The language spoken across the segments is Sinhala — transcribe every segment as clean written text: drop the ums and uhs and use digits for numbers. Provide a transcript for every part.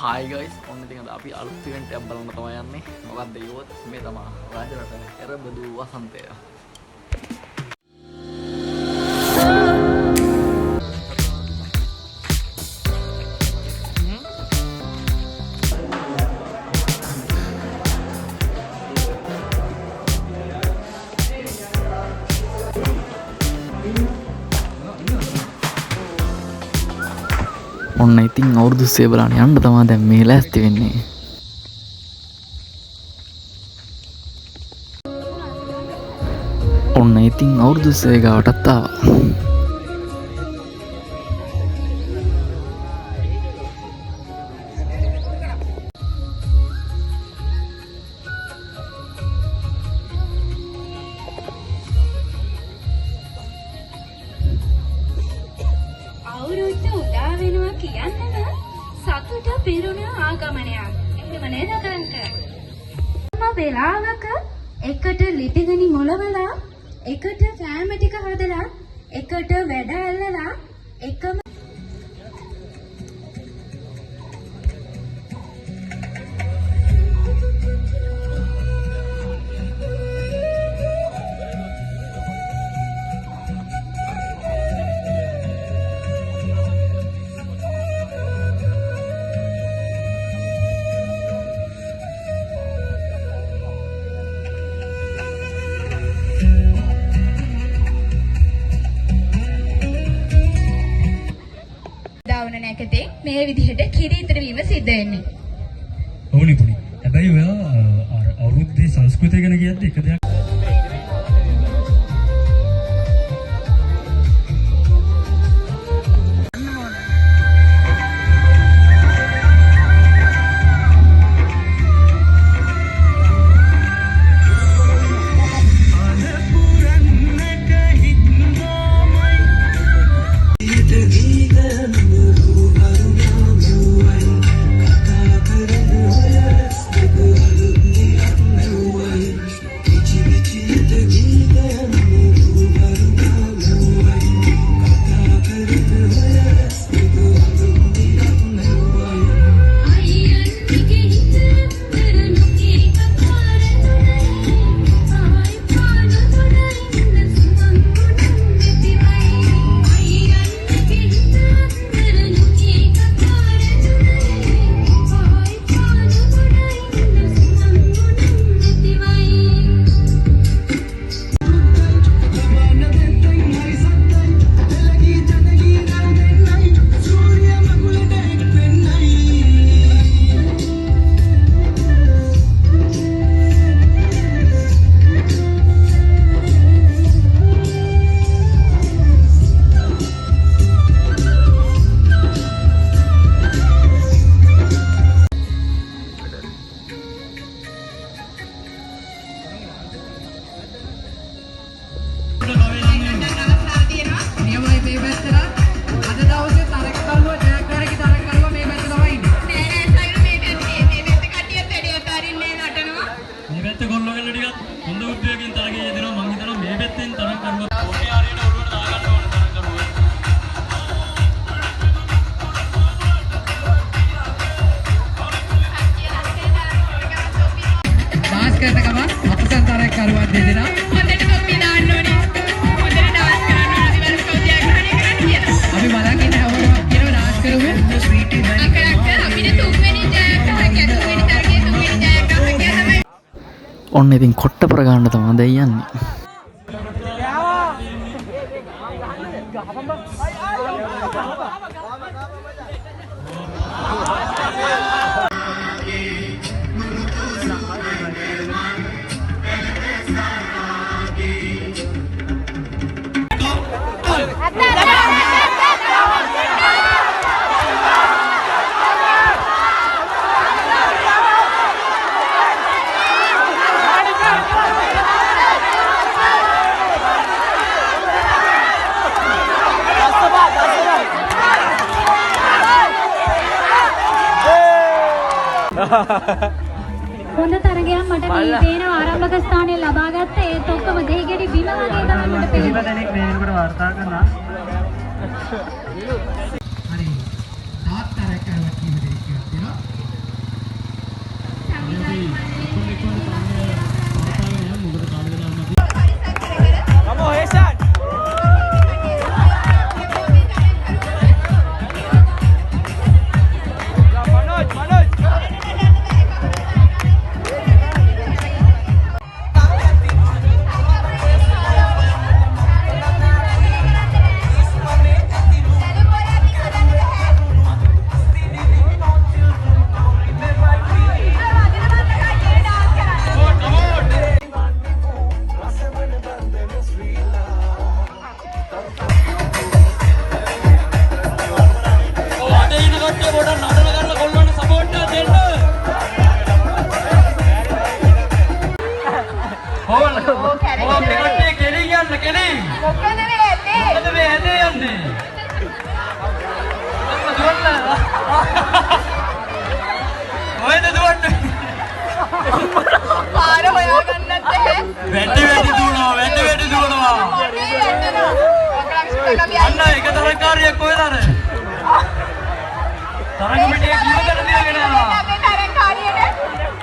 Hi guys, ඔන්න ඉතින් අද අපි අලුත් ඉවෙන්ට් එකක් බලන්න තමයි යන්නේ. මොකක්ද ඒකවත් මේ තමයි රාජරට එරබදු වසන්තය. ඔන්න ඉතින් අවුරුදු සේ බලන්න යන්න තමයි දැන් මේ ලෑස්ති වෙන්නේ. ඔන්න ඉතින් අවුරුදු සේ ගාවටත් ආවා. අවුරුද්ද උදා වෙනවා කියන්නම සතුට පිරුණ ආගමනයක්. එහෙම නේද කංක? වෙලාවක එකට ලිටිගනි මොලවලා එකට කෑම ටික හදලා එකට වැඩ අල්ලලා එකම දාවන නැකතේ මේ විදිහට කිරි ඉදිරි වීම සිද්ධ වෙන්නේ. ඕනි පුනි. හැබැයි ඔයා අවුරුද්දේ සංස්කෘතිය ගැන කියද්දි එක දෙයක් ඔන්න ඉතින් කොට්ට ප්‍රගාන්න තමයි දැන් යන්නේ. හොඳ තරගයක් මට මේ පේන ආරම්භක ස්ථානය ලබා ගත්ත ඒත් ඔක්කොම දෙහිගෙඩි බිම වගේ තමයි මට පේන්නේ. දෙනෙක් මේකට වාර්තා කරනවා. හරි. තාත්තරක් කරලා කීව දෙයක් කියනවා. තරංගකාරියෙක් කොහෙද අර? තරංග පිටියේ කිවතර දිවගෙන යනවා. මේ තරංකාරියට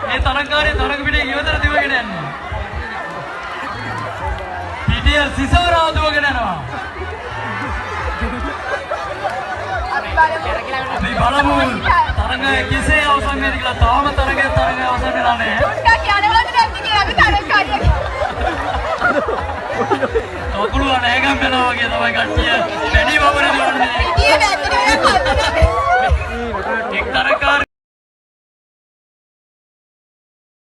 මේ තරංගකාරිය තරංග පිටියේ කිවතර දිවගෙන යන්නේ. පිටිය සිසවරව දුවගෙන යනවා. අපි බලමු තරංග කෙසේ අවසන් වෙයිද කියලා. තාම තරංගය අවසන් වෙලා නැහැ. උන්ට කියනවලු නැද්ද කියලා අපි තරංකාරියට ඔකුළු අනේගම් වෙනවා වගේ තමයි කට්ටිය වැඩි වමන දුවන්නේ. ඊයේ නැත්නම්